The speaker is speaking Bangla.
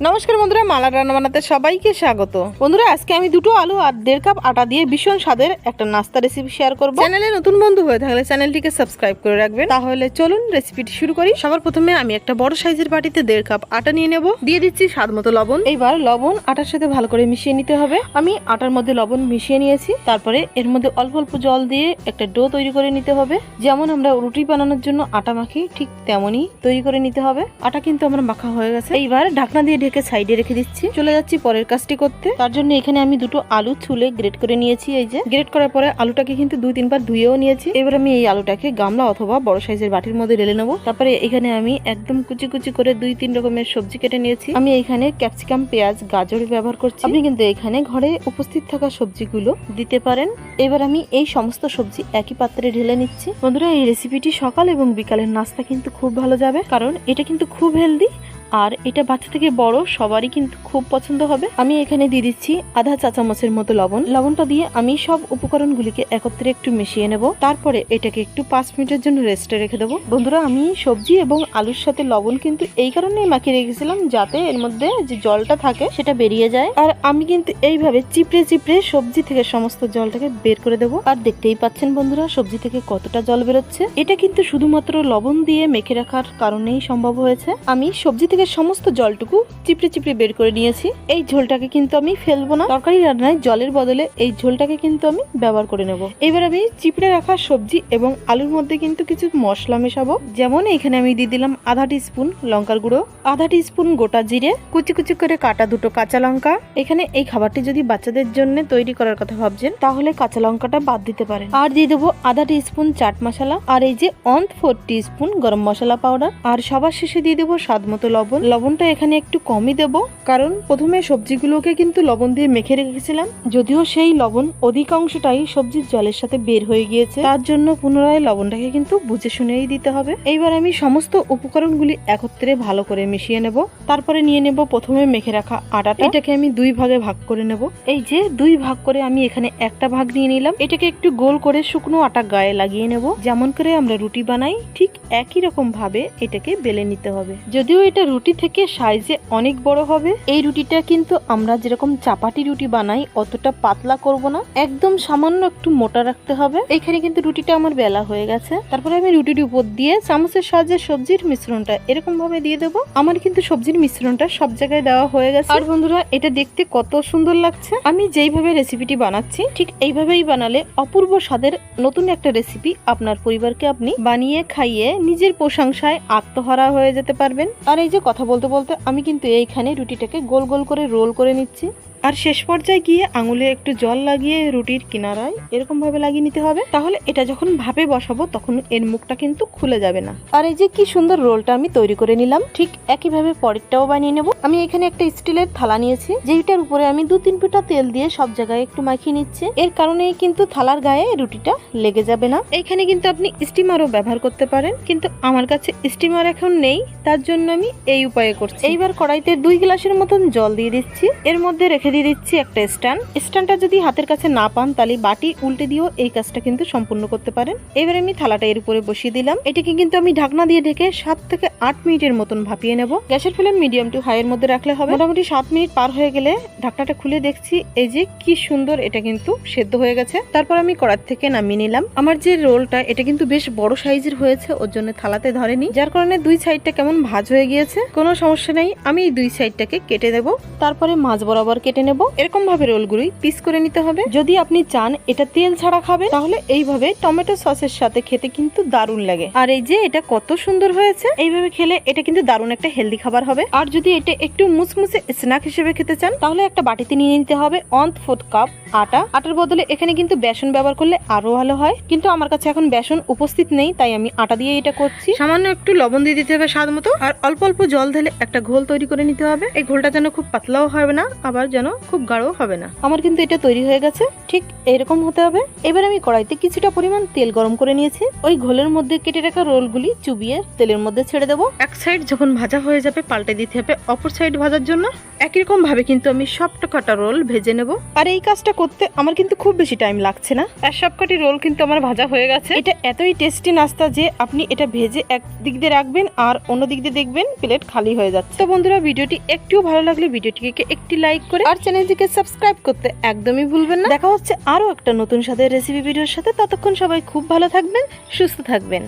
নমস্কার বন্ধুরা, মালা রান্না বানাতে সবাইকে স্বাগত। বন্ধুরা, আজকে আমি দুটো আলু আর 1.5 কাপ আটা দিয়ে ভীষণ স্বাদের একটা নাস্তা রেসিপি শেয়ার করব। চ্যানেলে নতুন বন্ধু হয়ে থাকলে চ্যানেলটিকে সাবস্ক্রাইব করে রাখবেন। তাহলে চলুন রেসিপিটি শুরু করি। সবার প্রথমে আমি একটা বড় সাইজের বাটিতে 1.5 কাপ আটা নিয়ে নেব। দিয়ে দিচ্ছি স্বাদ মতো লবণ। এইবার লবণ আটার সাথে ভালো করে মিশিয়ে নিতে হবে। আমি আটার মধ্যে লবণ মিশিয়ে নিয়েছি। তারপরে এর মধ্যে অল্প অল্প জল দিয়ে একটা ডো তৈরি করে নিতে হবে। যেমন আমরা রুটি বানানোর জন্য আটা মাখি, ঠিক তেমনই তৈরি করে নিতে হবে। আটা কিন্তু আমার মাখা হয়ে গেছে। এইবার ঢাকনা দিয়ে ঢেকে সাইডে রেখে দিচ্ছি। চলে যাচ্ছি পরের কাজটি করতে। তার জন্য এখানে আমি দুটো আলু ছুলে গ্রেট করে নিয়েছি। এই যে গ্রেট করার পরে আলুটাকে কিন্তু 2-3 বার ধুয়েও নিয়েছি। এবার আমি এই আলুটাকে গামলা অথবা বড় সাইজের বাটির মধ্যে ঢেলে নেবো। তারপরে এখানে আমি একদম কুচি কুচি করে 2-3 রকমের সবজি কেটে নিয়েছি। আমি এখানে ক্যাপসিকাম, পেঁয়াজ, গাজর ব্যবহার করছি। আপনি কিন্তু এখানে ঘরে উপস্থিত থাকা সবজিগুলো দিতে পারেন। এবার আমি এই সমস্ত সবজি একই পাত্রে ঢেলে নিচ্ছি। বন্ধুরা, এই রেসিপিটি সকাল এবং বিকালের নাস্তা কিন্তু খুব ভালো যাবে, কারণ এটা কিন্তু খুব হেলদি আর এটা বাচ্চা থেকে বড় সবারই কিন্তু খুব পছন্দ হবে। আমি এখানে দিয়ে দিচ্ছি আধা চা চামচের মতো লবণ। লবণটা দিয়ে আমি সব উপকরণগুলিকে একত্রে একটু মিশিয়ে নেব। তারপরে এটাকে একটু 5 মিনিটের জন্য রেস্টে রেখে দেবো। বন্ধুরা, আমি সবজি এবং আলুর সাথে লবণ কিন্তু এই কারণেই মাখিয়ে রেখেছিলাম যাতে এর মধ্যে যে জলটা থাকে সেটা বেরিয়ে যায়। আর আমি কিন্তু এইভাবে চিপড়ে চিপড়ে সবজি থেকে সমস্ত জলটাকে বের করে দেবো। আর দেখতেই পাচ্ছেন বন্ধুরা, সবজি থেকে কতটা জল বেরোচ্ছে। এটা কিন্তু শুধুমাত্র লবণ দিয়ে মেখে রাখার কারণেই সম্ভব হয়েছে। আমি সবজি থেকে সমস্ত জলটুকু চিপড়ে চিপড়ে বের করে নিয়েছি। এই ঝোলটাকে কিন্তু আমি ফেলবো না। তরকারি রান্নায় জলের বদলে এই ঝোলটাকে কিন্তু আমি ব্যবহার করে নেব। এবার আমি চিপড়ে রাখা সবজি এবং আলুর মধ্যে কিন্তু কিছু মশলা মেশাবো। যেমন এখানে আমি দিয়ে দিলাম আধা টিস্পুন লঙ্কার গুঁড়ো, আধা টিস্পুন গোটা জিরে, কুচি কুচি করে কাটা দুটো কাঁচা লঙ্কা। এখানে এই খাবারটি যদি বাচ্চাদের জন্য তৈরি করার কথা ভাবছেন তাহলে কাঁচা লঙ্কাটা বাদ দিতে পারেন। আর দিয়ে দেবো আধা টিস্পুন চাট মশলা, আর এই যে 1/4 টিস্পুন গরম মশলা পাউডার। আর সবার শেষে দিয়ে দেবো স্বাদ মতো লবণ। লবণটা এখানে একটু কমই দেব, কারণ প্রথমে সবজিগুলোকে কিন্তু লবণ দিয়ে মেখে রেখেছিলাম। যদিও সেই লবণ অধিকাংশটাই সবজির জলের সাথে বের হয়ে গিয়েছে, তার জন্য পুনরায় লবণটাকে কিন্তু বুঝে শুনেই দিতে হবে। এইবার আমি সমস্ত উপকরণগুলি একত্রে ভালো করে মিশিয়ে নেব। তারপরে নিয়ে নেব প্রথমে মেখে রাখা আটাটা। এটাকে আমি 2 ভাগে ভাগ করে নেব। এই যে 2 ভাগ করে আমি এখানে একটা ভাগ নিয়ে নিলাম। এটাকে একটু গোল করে শুকনো আটা গায়ে লাগিয়ে নেব। যেমন করে আমরা রুটি বানাই ঠিক একই রকম ভাবে এটাকে বেলে নিতে হবে। যদিও এটা রুটি থেকে সাইজে অনেক বড় হবে, এই রুটিটা কিন্তু আমরা যেরকম চাপাটি রুটি বানাই অতটা পাতলা করব না, একদম সামান্য একটু মোটা রাখতে হবে। এখানে কিন্তু রুটিটা আমার বেলা হয়ে গেছে। তারপরে আমি রুটির উপর দিয়ে চামচের সাহায্যে সবজির মিশ্রণটা এরকম ভাবে দিয়ে দেবো। আমার কিন্তু সবজির মিশ্রণটা সব জায়গায় দেওয়া হয়ে গেছে। আর বন্ধুরা, এটা দেখতে কত সুন্দর লাগছে। আমি যেইভাবে রেসিপিটি বানাচ্ছি ঠিক এইভাবেই বানালে অপূর্ব স্বাদের নতুন একটা রেসিপি আপনার পরিবারকে আপনি বানিয়ে খাইয়ে নিজের প্রশংসায় আত্মহারা হয়ে যেতে পারবেন। আর এই যে কথা বলতে বলতে আমি কিন্তু এইখানে রুটিটাকে গোল গোল করে রোল করে নিচ্ছি। আর শেষ পর্যায়ে গিয়ে আঙুলে একটু জল লাগিয়ে রুটির কিনারায় এরকম ভাবে লাগিয়ে নিতে হবে। তাহলে এটা যখন ভাপে বসাবো তখন এর মুখটা কিন্তু খুলে যাবে না। আর এই যে কি সুন্দর রোলটা আমি তৈরি করে নিলাম, ঠিক একইভাবে পরেরটাও বানিয়ে নেব। আমি এখানে একটা স্টিলের থালা নিয়েছি, যেটার উপরে আমি 2-3 ফোঁটা তেল দিয়ে সব জায়গায় একটু মাখিয়ে নিচ্ছি। এর কারণে কিন্তু থালার গায়ে রুটিটা লেগে যাবে না। এখানে কিন্তু আপনি স্টিমারও ব্যবহার করতে পারেন, কিন্তু আমার কাছে স্টিমার এখন নেই, তার জন্য আমি এই উপায়ে করছি। এইবার কড়াইতে 2 গ্লাসের মতন জল দিয়ে দিচ্ছি। এর মধ্যে রেখে দিয়ে দিচ্ছি একটা স্ট্যান্ডটা যদি হাতের কাছে না পান তাহলে বাটি উল্টে দিয়েও এই কাজটা কিন্তু সম্পূর্ণ করতে পারেন। এবার আমি থালাটা এর উপরে বসিয়ে দিলাম। এটাকে কিন্তু আমি ঢাকনা দিয়ে ঢেকে 7 থেকে 8 মিনিটের মতন ভাপিয়ে নেব। গ্যাসের ফ্লেম মিডিয়াম টু হাই এর মধ্যে রাখলে হবে। মোটামুটি 7 মিনিট পার হয়ে গেলে ঢাকনাটা খুলে দেখছি এই যে কি সুন্দর এটা কিন্তু সেদ্ধ হয়ে গেছে। তারপর আমি কড়াই থেকে নামিয়ে নিলাম। আমার যে রোলটা এটা কিন্তু বেশ বড় সাইজের হয়েছে, ওর জন্য থালাতে ধরেনি, যার কারণে 2 সাইডটা কেমন ভাঁজ হয়ে গিয়েছে। কোনো সমস্যা নেই, আমি এই 2 সাইডটাকে কেটে দেব। তারপরে মাঝ বরাবর কেটে নেব। এরকম ভাবে রোলগুলি পিস করে নিতে হবে। যদি আপনি চান এটা তেল ছাড়া খাবে তাহলে এইভাবে টমেটো সসের সাথে খেতে কিন্তু দারুণ লাগে। আর এই যে এটা কত সুন্দর হয়েছে, এইভাবে খেলে এটা কিন্তু দারুণ একটা হেলদি খাবার হবে। আর যদি এটা একটু মুসমুসে স্ন্যাক হিসেবে খেতে চান তাহলে একটা বাটিতে নিয়ে নিতে হবে 1/4 কাপ আটা। আটার বদলে এখানে কিন্তু বেসন ব্যবহার করলে আরো ভালো হয়, কিন্তু আমার কাছে এখন বেসন উপস্থিত নেই, তাই আমি আটা দিয়ে এটা করছি। সামান্য একটু লবণ দিয়ে দিতে হবে স্বাদ মতো, আর অল্প অল্প জল ঢেলে একটা ঘোল তৈরি করে নিতে হবে। এই ঘোলটা যেন খুব পাতলাও হবে না, আবার যেন খুব গাঢ় হবে না। আমার কিন্তু এটা তৈরি হয়ে গেছে, ঠিক এরকম হতে হবে। এবার আমি কড়াইতে কিছুটা পরিমাণ তেল গরম করে নিয়েছি। ওই ঘোলের মধ্যে কেটে রাখা রোলগুলি চুবিয়ে তেলের মধ্যে ছেড়ে দেবো। এক সাইড যখন ভাজা হয়ে যাবে পাল্টে দিতে হবে অপর সাইড ভাজার জন্য। একই রকম ভাবে কিন্তু আমি সবকটা রোল ভেজে নেব। আর এই কাজটা করতে আমার কিন্তু খুব বেশি টাইম লাগছে না। আর সবকটি রোল কিন্তু আমার ভাজা হয়ে গেছে। এটা এতই টেস্টি নাস্তা যে আপনি এটা ভেজে এক দিক দিয়ে রাখবেন আর অন্য দিক দিয়ে দেখবেন প্লেট খালি হয়ে যাচ্ছে। তো বন্ধুরা, ভিডিওটি একটুও ভালো লাগলে ভিডিওটিকে একটি লাইক করে আর চ্যানেলটিকে সাবস্ক্রাইব করতে একদমই ভুলবেন না। দেখা হচ্ছে আরো একটা নতুন স্বাদের রেসিপি ভিডিওর সাথে। ততক্ষণ সবাই খুব ভালো থাকবেন, সুস্থ থাকবেন।